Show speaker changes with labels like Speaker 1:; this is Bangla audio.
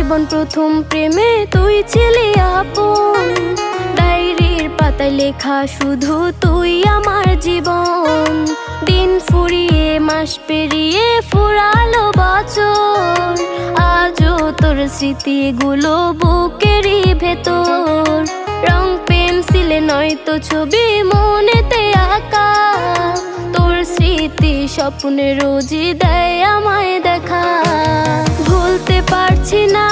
Speaker 1: জীবন প্রথম প্রেমে তুই ছিলি আপন, ডায়েরির পাতায় লেখা শুধু তুই আমার জীবন। দিন ফুরিয়ে মাস পেরিয়ে ফুরালো বছর, আজও তোর স্মৃতিগুলো বুকেরই ভেতর। রং পেন্সিলে নয়তো ছবি মনেতে আঁকা, তোর স্মৃতি স্বপ্নে রোজই দেয় আমায় দেখা। ভুলতে পারছি না